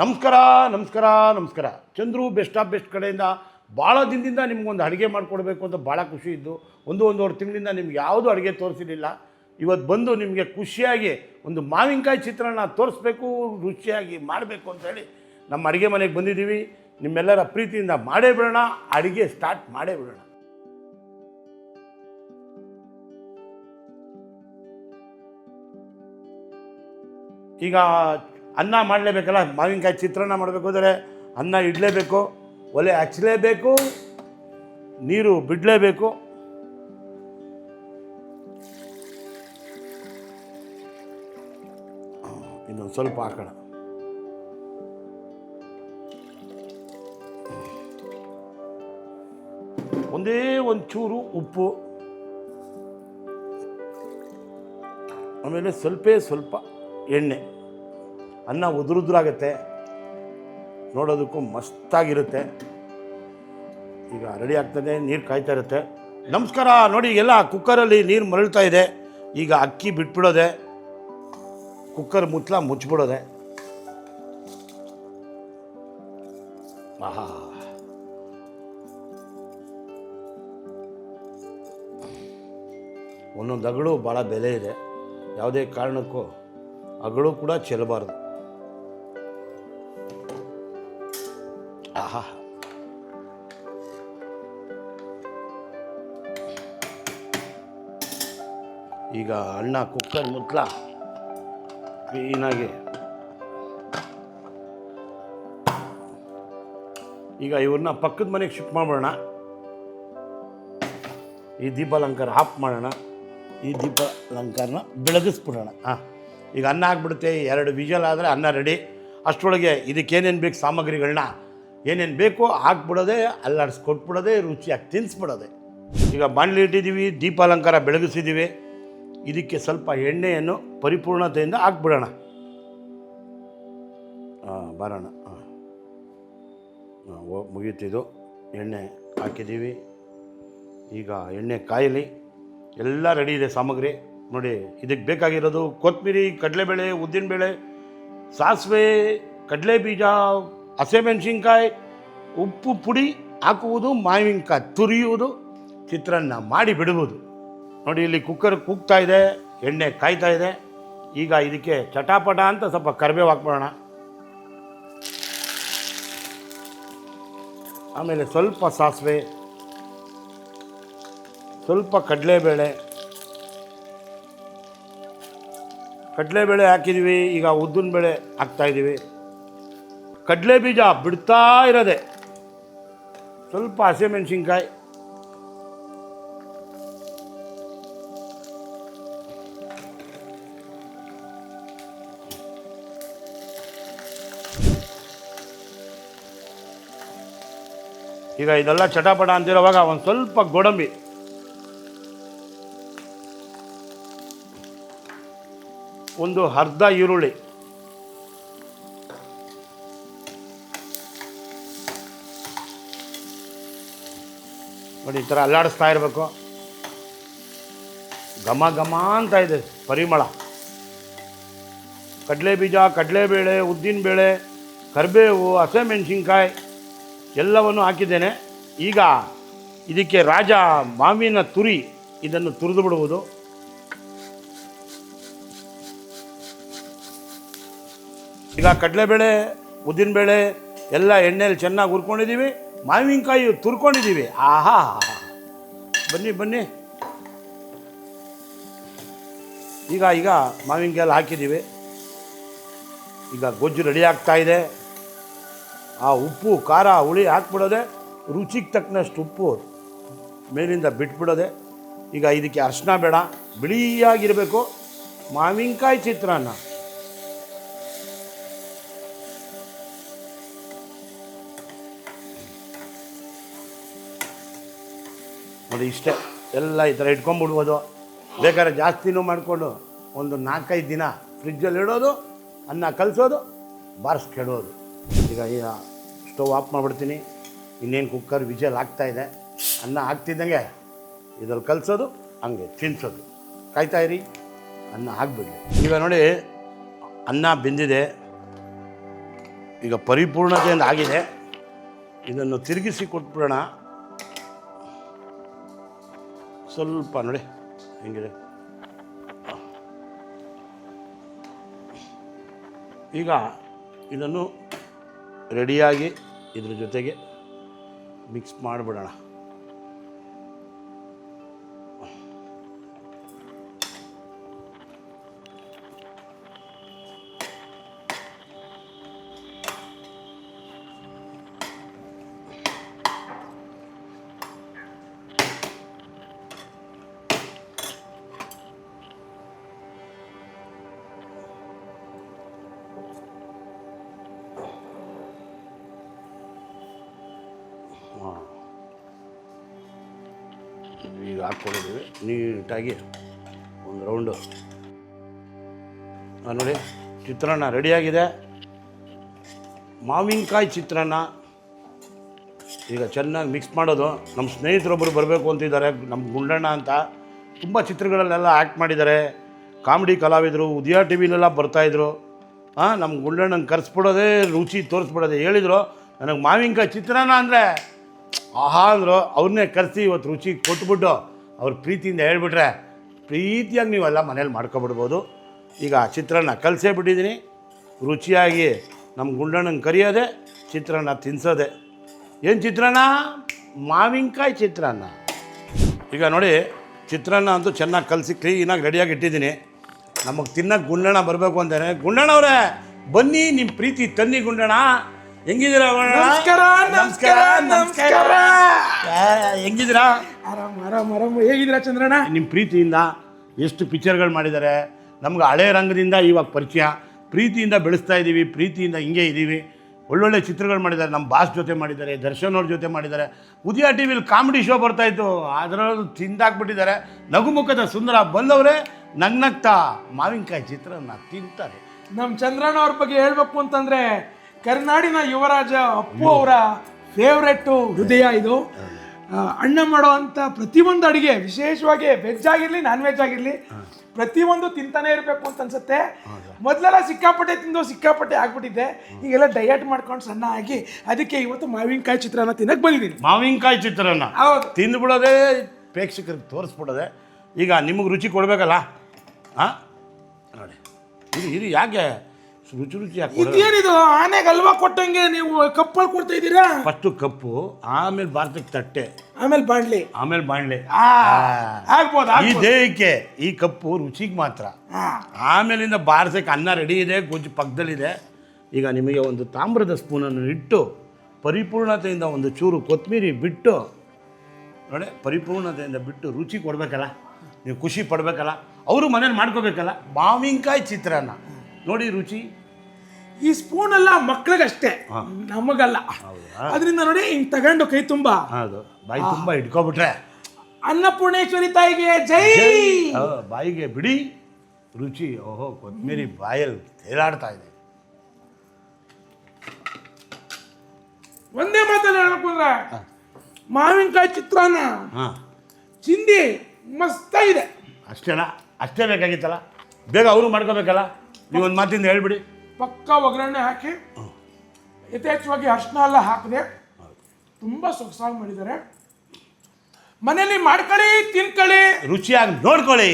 ನಮಸ್ಕಾರ ನಮಸ್ಕಾರ ನಮಸ್ಕಾರ. ಚಂದ್ರು ಬೆಸ್ಟ್ ಆಫ್ ಬೆಸ್ಟ್ ಕಡೆಯಿಂದ ಭಾಳ ದಿನದಿಂದ ನಿಮ್ಗೊಂದು ಅಡುಗೆ ಮಾಡಿಕೊಡ್ಬೇಕು ಅಂತ ಭಾಳ ಖುಷಿ ಇದ್ದು ಒಂದೂವರೆ ತಿಂಗಳಿಂದ ನಿಮ್ಗೆ ಯಾವುದೂ ಅಡುಗೆ ತೋರಿಸಿರಲಿಲ್ಲ. ಇವತ್ತು ಬಂದು ನಿಮಗೆ ಖುಷಿಯಾಗಿ ಒಂದು ಮಾವಿನಕಾಯಿ ಚಿತ್ರಾನ್ನ ತೋರಿಸ್ಬೇಕು, ರುಚಿಯಾಗಿ ಮಾಡಬೇಕು ಅಂತೇಳಿ ನಮ್ಮ ಅಡುಗೆ ಮನೆಗೆ ಬಂದಿದ್ದೀವಿ. ನಿಮ್ಮೆಲ್ಲರ ಪ್ರೀತಿಯಿಂದ ಮಾಡೇ ಬಿಡೋಣ, ಅಡುಗೆ ಸ್ಟಾರ್ಟ್ ಮಾಡೇ ಬಿಡೋಣ. ಈಗ ಅನ್ನ ಮಾಡಲೇಬೇಕಲ್ಲ, ಮಾವಿನಕಾಯಿ ಚಿತ್ರಾನ್ನ ಮಾಡಬೇಕು ಅಂದರೆ ಅನ್ನ ಇಡಲೇಬೇಕು, ಒಲೆ ಹಚ್ಚಲೇಬೇಕು, ನೀರು ಬಿಡಲೇಬೇಕು. ಇನ್ನೊಂದು ಸ್ವಲ್ಪ ಹಾಕೋಣ. ಒಂದೇ ಒಂಚೂರು ಉಪ್ಪು, ಆಮೇಲೆ ಸ್ವಲ್ಪ ಎಣ್ಣೆ. ಅನ್ನ ಉದುರುದ್ರಾಗತ್ತೆ, ನೋಡೋದಕ್ಕೂ ಮಸ್ತಾಗಿರುತ್ತೆ. ಈಗ ರೆಡಿ ಆಗ್ತದೆ, ನೀರು ಕಾಯ್ತಾ ಇರುತ್ತೆ. ನಮಸ್ಕಾರ. ನೋಡಿ, ಎಲ್ಲ ಕುಕ್ಕರಲ್ಲಿ ನೀರು ಮರಳ್ತಾ ಇದೆ. ಈಗ ಅಕ್ಕಿ ಬಿಟ್ಬಿಡೋದೆ, ಕುಕ್ಕರ್ ಮುಚ್ಚಳ ಮುಚ್ಚಿಬಿಡೋದೆ. ಆಹಾ, ಒಂದೊಂದು ಅಗಳು ಭಾಳ ಬೆಲೆ ಇದೆ. ಯಾವುದೇ ಕಾರಣಕ್ಕೂ ಅಗಳು ಕೂಡ ಚೆಲ್ಲಬಾರ್ದು. ಆಹಾ, ಈಗ ಅನ್ನ ಕುಕ್ಕರ್ ಮುಚ್ಚಳ ಕ್ಲೀನಾಗಿ. ಈಗ ಇವ್ರನ್ನ ಪಕ್ಕದ ಮನೆಗೆ ಶಿಫ್ಟ್ ಮಾಡೋಣ. ಈ ದೀಪಾಲಂಕಾರ ಆಫ್ ಮಾಡೋಣ, ಈ ದೀಪಾಲಂಕಾರನ ಬೆಳಗಿಸ್ಬಿಡೋಣ. ಈಗ ಅನ್ನ ಆಗಿಬಿಡುತ್ತೆ. 2 ವಿಜಲ್ ಆದರೆ ಅನ್ನ ರೆಡಿ. ಅಷ್ಟರೊಳಗೆ ಇದಕ್ಕೇನೇನು ಬೇಕು ಸಾಮಗ್ರಿಗಳನ್ನ ಏನೇನು ಬೇಕೋ ಹಾಕ್ಬಿಡೋದೆ, ಅಲ್ಲಾಡಿಸ್ಕೊಟ್ಬಿಡೋದೆ, ರುಚಿಯಾಗಿ ತಿನ್ನಿಸ್ಬಿಡೋದೆ. ಈಗ ಬಾಣಲಿ ಇಟ್ಟಿದ್ದೀವಿ, ದೀಪಾಲಂಕಾರ ಬೆಳಗಿಸಿದ್ದೀವಿ. ಇದಕ್ಕೆ ಸ್ವಲ್ಪ ಎಣ್ಣೆಯನ್ನು ಪರಿಪೂರ್ಣತೆಯಿಂದ ಹಾಕ್ಬಿಡೋಣ. ಬರೋಣ. ಮುಗೀತಿದು. ಎಣ್ಣೆ ಹಾಕಿದ್ದೀವಿ. ಈಗ ಎಣ್ಣೆ ಕಾಯಲಿ. ಎಲ್ಲ ರೆಡಿ ಇದೆ ಸಾಮಗ್ರಿ. ನೋಡಿ, ಇದಕ್ಕೆ ಬೇಕಾಗಿರೋದು ಕೊತ್ತಂಬರಿ, ಕಡಲೆಬೇಳೆ, ಉದ್ದಿನಬೇಳೆ, ಸಾಸಿವೆ, ಕಡಲೆ ಬೀಜ, ಹಸಿಮೆಣಸಿನ್ಕಾಯಿ, ಉಪ್ಪು ಪುಡಿ ಹಾಕುವುದು, ಮಾವಿನಕಾಯಿ ತುರಿಯುವುದು, ಚಿತ್ರಾನ್ನ ಮಾಡಿ ಬಿಡುವುದು. ನೋಡಿ, ಇಲ್ಲಿ ಕುಕ್ಕರ್ ಕೂಗ್ತಾ ಇದೆ, ಎಣ್ಣೆ ಕಾಯ್ತಾ ಇದೆ. ಈಗ ಇದಕ್ಕೆ ಚಟಾಪಟ ಅಂತ ಸ್ವಲ್ಪ ಕರಿಬೇವು ಹಾಕ್ಬಿಡೋಣ. ಆಮೇಲೆ ಸ್ವಲ್ಪ ಸಾಸಿವೆ, ಸ್ವಲ್ಪ ಕಡಲೆಬೇಳೆ ಹಾಕಿದ್ದೀವಿ. ಈಗ ಉದ್ದಿನಬೇಳೆ ಹಾಕ್ತಾಯಿದ್ದೀವಿ. ಕಡಲೆ ಬೀಜ ಬಿಡ್ತಾ ಇರೋದೆ, ಸ್ವಲ್ಪ ಹಸಿಮೆಣಸಿನ್ಕಾಯಿ, ಈಗ ಇದೆಲ್ಲ ಚಟಾಪಟ ಅಂತಿರೋವಾಗ ಒಂದು ಸ್ವಲ್ಪ ಗೋಡಂಬಿ, ಒಂದು ಅರ್ಧ ಈರುಳ್ಳಿ, ನೋಡಿ ಈ ಥರ ಅಲ್ಲಾಡಿಸ್ತಾ ಇರಬೇಕು. ಘಮ ಘಮ ಅಂತ ಇದೆ ಪರಿಮಳ. ಕಡಲೆ ಬೀಜ, ಕಡಲೆಬೇಳೆ, ಉದ್ದಿನಬೇಳೆ, ಕರಿಬೇವು, ಹಸಿಮೆಣಸಿನ್ಕಾಯಿ ಎಲ್ಲವನ್ನು ಹಾಕಿದ್ದೇನೆ. ಈಗ ಇದಕ್ಕೆ ರಾಜ ಮಾವಿನ ತುರಿ, ಇದನ್ನು ತುರಿದು ಬಿಡುವುದು. ಈಗ ಕಡಲೆಬೇಳೆ, ಉದ್ದಿನಬೇಳೆ ಎಲ್ಲ ಎಣ್ಣೆಯಲ್ಲಿ ಚೆನ್ನಾಗಿ ಹುರ್ಕೊಂಡಿದ್ದೀವಿ. ಮಾವಿನಕಾಯಿ ತುರ್ಕೊಂಡಿದ್ದೀವಿ. ಆಹಾ, ಬನ್ನಿ. ಈಗ ಮಾವಿನಕಾಯಲ್ಲಿ ಹಾಕಿದ್ದೀವಿ. ಈಗ ಗೊಜ್ಜು ರೆಡಿ ಆಗ್ತಾ ಇದೆ. ಆ ಉಪ್ಪು, ಖಾರ, ಹುಳಿ ಹಾಕ್ಬಿಡೋದೆ, ರುಚಿಗೆ ತಕ್ಕನಷ್ಟು ಉಪ್ಪು ಮೇಲಿಂದ ಬಿಟ್ಬಿಡೋದೆ. ಈಗ ಇದಕ್ಕೆ ಅರಿಶಿನ ಬೇಡ, ಬಿಳಿಯಾಗಿರಬೇಕು ಮಾವಿನಕಾಯಿ ಚಿತ್ರಾನ್ನ. ನೋಡಿ, ಇಷ್ಟೇ. ಎಲ್ಲ ಈ ಥರ ಇಟ್ಕೊಂಡ್ಬಿಡ್ಬೋದು. ಬೇಕಾದ್ರೆ ಜಾಸ್ತಿನೂ ಮಾಡಿಕೊಂಡು ಒಂದು 4-5 ದಿನ ಫ್ರಿಜ್ಜಲ್ಲಿ ಇಡೋದು, ಅನ್ನ ಕಲಸೋದು, ಬಾರಿಸ್ಕೆಡೋದು. ಈಗ ಸ್ಟವ್ ಆಫ್ ಮಾಡಿಬಿಡ್ತೀನಿ. ಇನ್ನೇನು ಕುಕ್ಕರ್ ವಿಜಲ್ ಆಗ್ತಾಯಿದೆ. ಅನ್ನ ಹಾಕ್ತಿದ್ದಂಗೆ ಇದ್ರಲ್ಲಿ ಕಲಸೋದು, ಹಂಗೆ ತಿನ್ನಿಸೋದು. ಕಾಯ್ತಾಯಿರಿ, ಅನ್ನ ಹಾಕ್ಬಿಡ್ಲಿ. ಈಗ ನೋಡಿ, ಅನ್ನ ಬೆಂದಿದೆ. ಈಗ ಪರಿಪೂರ್ಣತೆಯಿಂದ ಆಗಿದೆ. ಇದನ್ನು ತಿರುಗಿಸಿ ಕೊಟ್ಬಿಡೋಣ. ಸ್ವಲ್ಪ ನೋಡಿ ಹೆಂಗಿದೆ. ಈಗ ಇದನ್ನು ರೆಡಿಯಾಗಿ ಇದ್ರ ಜೊತೆಗೆ ಮಿಕ್ಸ್ ಮಾಡಿಬಿಡೋಣ. ಈಗ ಹಾಕ್ಕೊಂಡಿದ್ದೀವಿ ನೀಟಾಗಿ ಒಂದು ರೌಂಡು. ನೋಡಿ ಚಿತ್ರಾನ್ನ ರೆಡಿಯಾಗಿದೆ. ಮಾವಿನಕಾಯಿ ಚಿತ್ರಾನ್ನ ಈಗ ಚೆನ್ನಾಗಿ ಮಿಕ್ಸ್ ಮಾಡೋದು. ನಮ್ಮ ಸ್ನೇಹಿತರೊಬ್ಬರು ಬರಬೇಕು ಅಂತಿದ್ದಾರೆ, ನಮ್ಮ ಗುಂಡಣ್ಣ ಅಂತ. ತುಂಬ ಚಿತ್ರಗಳಲ್ಲೆಲ್ಲ ಆ್ಯಕ್ಟ್ ಮಾಡಿದ್ದಾರೆ, ಕಾಮಿಡಿ ಕಲಾವಿದರು, ಉದಯ ಟಿ ವಿಲೆಲ್ಲ ಬರ್ತಾಯಿದ್ರು. ನಮ್ಮ ಗುಂಡಣ್ಣನ ಕರೆಸ್ಬಿಡೋದೇ, ರುಚಿ ತೋರಿಸ್ಬಿಡೋದೆ. ಹೇಳಿದರು ನನಗೆ ಮಾವಿನಕಾಯಿ ಚಿತ್ರಾನ್ನ ಅಂದರೆ ಆಹಾ ಅಂದರು. ಅವ್ರನ್ನೇ ಕರೆಸಿ ಇವತ್ತು ರುಚಿ ಕೊಟ್ಬಿಟ್ಟು ಅವ್ರ ಪ್ರೀತಿಯಿಂದ ಹೇಳ್ಬಿಟ್ರೆ ಪ್ರೀತಿಯಾಗಿ ನೀವೆಲ್ಲ ಮನೇಲಿ ಮಾಡ್ಕೊಬಿಡ್ಬೋದು. ಈಗ ಚಿತ್ರಾನ್ನ ಕಲಸೇ ಬಿಟ್ಟಿದ್ದೀನಿ. ರುಚಿಯಾಗಿ ನಮ್ಮ ಗುಂಡಣ್ಣನ ಕರಿಯೋದೆ, ಚಿತ್ರಾನ್ನ ತಿನ್ನಿಸೋದೆ. ಏನು ಚಿತ್ರಾನ್ನ? ಮಾವಿನಕಾಯಿ ಚಿತ್ರಾನ್ನ. ಈಗ ನೋಡಿ ಚಿತ್ರಾನ್ನ ಅಂತೂ ಚೆನ್ನಾಗಿ ಕಲಸಿ ಕ್ಲೀನಾಗಿ ರೆಡಿಯಾಗಿ ಇಟ್ಟಿದ್ದೀನಿ. ನಮಗೆ ತಿನ್ನೋಕ್ಕೆ ಗುಂಡಣ್ಣ ಬರಬೇಕು ಅಂತಾನೆ. ಗುಂಡಣ್ಣವ್ರೆ ಬನ್ನಿ, ನಿಮ್ಮ ಪ್ರೀತಿ ತನ್ನಿ ಗುಂಡಣ್ಣ. ಹೆಂಗಿದ್ದೀರಾ? ನಮಸ್ಕಾರ ನಮಸ್ಕಾರ ನಮಸ್ಕಾರ. ಹೆಂಗಿದ್ದೀರಾ? ಆರಾಮ್ ಆರಾಮ್ ಆರಾಮ್. ಹೇಗಿದ್ದೀರಾ ಚಂದ್ರಣ್ಣ? ನಿಮ್ಮ ಪ್ರೀತಿಯಿಂದ ಎಷ್ಟು ಪಿಕ್ಚರ್ಗಳು ಮಾಡಿದ್ದಾರೆ. ನಮ್ಗೆ ಹಳೆ ರಂಗದಿಂದ ಇವಾಗ ಪರಿಚಯ, ಪ್ರೀತಿಯಿಂದ ಬೆಳೆಸ್ತಾ ಇದ್ದೀವಿ, ಪ್ರೀತಿಯಿಂದ ಹಿಂಗೆ ಇದ್ದೀವಿ. ಒಳ್ಳೊಳ್ಳೆ ಚಿತ್ರಗಳು ಮಾಡಿದ್ದಾರೆ. ನಮ್ಮ ಬಾಸ್ ಜೊತೆ ಮಾಡಿದ್ದಾರೆ, ದರ್ಶನ್ ಅವ್ರ ಜೊತೆ ಮಾಡಿದ್ದಾರೆ. ಉದಯ ಟಿ ವಿಲಿ ಕಾಮಿಡಿ ಶೋ ಬರ್ತಾಯಿತ್ತು, ಅದರಲ್ಲೂ ತಿಂದಾಕ್ಬಿಟ್ಟಿದ್ದಾರೆ. ನಗುಮುಖದ ಸುಂದರ ಬಂದವರೇ ನಗ್ನಗ್ತಾ ಮಾವಿನಕಾಯಿ ಚಿತ್ರಾನ್ನ ತಿಂತಾರೆ. ನಮ್ಮ ಚಂದ್ರಣ್ಣ ಅವ್ರ ಬಗ್ಗೆ ಹೇಳ್ಬೇಕು ಅಂತಂದರೆ ಕರ್ನಾಡಿನ ಯುವರಾಜ ಅಪ್ಪು ಅವರ ಫೇವ್ರೆಟ್ಟು ಹೃದಯ ಇದು. ಅಣ್ಣ ಮಾಡೋ ಅಂಥ ಪ್ರತಿಯೊಂದು ಅಡುಗೆ, ವಿಶೇಷವಾಗಿ ವೆಜ್ ಆಗಿರಲಿ ನಾನ್ ವೆಜ್ ಆಗಿರಲಿ, ಪ್ರತಿಯೊಂದು ತಿಂತಾನೆ ಇರಬೇಕು ಅಂತ ಅನ್ಸುತ್ತೆ. ಮೊದಲೆಲ್ಲ ಸಿಕ್ಕಾಪಟ್ಟೆ ತಿಂದು ಸಿಕ್ಕಾಪಟ್ಟೆ ಆಗ್ಬಿಟ್ಟಿದ್ದೆ. ಈಗೆಲ್ಲ ಡಯಟ್ ಮಾಡ್ಕೊಂಡು ಸಣ್ಣ ಆಗಿ, ಅದಕ್ಕೆ ಇವತ್ತು ಮಾವಿನಕಾಯಿ ಚಿತ್ರಾನ್ನ ತಿನ್ನಕ್ಕೆ ಬಂದಿದ್ದೀನಿ. ಮಾವಿನಕಾಯಿ ಚಿತ್ರಾನ್ನ ಹೌದು, ತಿಂದುಬಿಡೋದೇ, ಪ್ರೇಕ್ಷಕರಿಗೆ ತೋರಿಸ್ಬಿಡೋದೆ. ಈಗ ನಿಮಗೆ ರುಚಿ ಕೊಡಬೇಕಲ್ಲ. ನೋಡಿ ಇದು ಯಾಕೆ ರುಚಿ ರುಚಿ ಯಾಕೆ? ಇದೇನಿದು ಆನೆಗೆ ಅಲ್ವಾ ಕೊಟ್ಟಂಗೆ ನೀವು ಕಪ್ಪಲ್ಲಿ ಕೊಡ್ತಾ ಇದ್ದೀರಾ? ಫಸ್ಟು ಕಪ್ಪು, ಆಮೇಲೆ ಭಾರತಕ್ಕೆ ತಟ್ಟೆ, ಆಮೇಲೆ ಬಾಣ್ಲಿ, ಆಮೇಲೆ ಬಾಣಲೆ. ಆಗ್ಬೋದು. ಈ ದೇಹಕ್ಕೆ ಈ ಕಪ್ಪು ರುಚಿಗೆ ಮಾತ್ರ. ಆಮೇಲಿಂದ ಬಾರಿಸಕ್ಕೆ ಅನ್ನ ರೆಡಿ ಇದೆ, ಗೊಜ್ಜು ಪಕ್ಕದಲ್ಲಿದೆ. ಈಗ ನಿಮಗೆ ಒಂದು ತಾಮ್ರದ ಸ್ಪೂನನ್ನು ಇಟ್ಟು ಪರಿಪೂರ್ಣತೆಯಿಂದ ಒಂದು ಚೂರು ಕೊತ್ತಂಬರಿ ಬಿಟ್ಟು ನೋಡಿ, ಪರಿಪೂರ್ಣತೆಯಿಂದ ಬಿಟ್ಟು ರುಚಿ ಕೊಡಬೇಕಲ್ಲ, ನೀವು ಖುಷಿ ಪಡಬೇಕಲ್ಲ, ಅವರು ಮನೇಲಿ ಮಾಡ್ಕೋಬೇಕಲ್ಲ. ಮಾವಿನಕಾಯಿ ಚಿತ್ರಾನ್ನ ನೋಡಿ ರುಚಿ. ಈ ಸ್ಪೂನ್ ಎಲ್ಲ ಮಕ್ಳಿಗಷ್ಟೇ, ನಮಗಲ್ಲ. ಅದರಿಂದ ನೋಡಿ ಹಿಂಗೆ ತಗೊಂಡು ಕೈ ತುಂಬ, ಹೌದು, ಬಾಯಿ ತುಂಬ ಇಟ್ಕೊಬಿಟ್ರೆ ಅನ್ನಪೂರ್ಣೇಶ್ವರಿ ತಾಯಿಗೆ ಜೈ. ಬಾಯಿಗೆ ಬಿಡಿ ರುಚಿ. ಓಹೋ, ಕೊತ್ತಂಬರಿ ಬಾಯಲ್ಲಿ ತೇಲಾಡ್ತಾ ಇದೆ. ಒಂದೇ ಮಾತಲ್ಲಿ ಹೇಳ್ಬೇಕು ಅಂದ್ರೆ ಮಾವಿನಕಾಯಿ ಚಿತ್ರಾನ್ನ ಚಿಂದಿ ಮಸ್ತಾಗಿದೆ. ಅಷ್ಟೇನಾ? ಅಷ್ಟೇ ಬೇಕಾಗಿತ್ತಲ್ಲ, ಬೇಗ ಅವರು ಮಾಡ್ಕೋಬೇಕಲ್ಲ. ನೀವೊಂದು ಮಾತಿಂದ ಹೇಳ್ಬಿಡಿ. ಪಕ್ಕ ಒಗ್ಗರಣೆ ಹಾಕಿ ಯಥೇಚ್ಛವಾಗಿ ಅರ್ಶಿನ ಎಲ್ಲ ಹಾಕಿದೆ, ತುಂಬ ಸೊಗಸಾಗಿ ಮಾಡಿದ್ದಾರೆ. ಮನೇಲಿ ಮಾಡ್ಕೊಳ್ಳಿ, ತಿನ್ಕೊಳ್ಳಿ, ರುಚಿಯಾಗಿ ನೋಡ್ಕೊಳ್ಳಿ.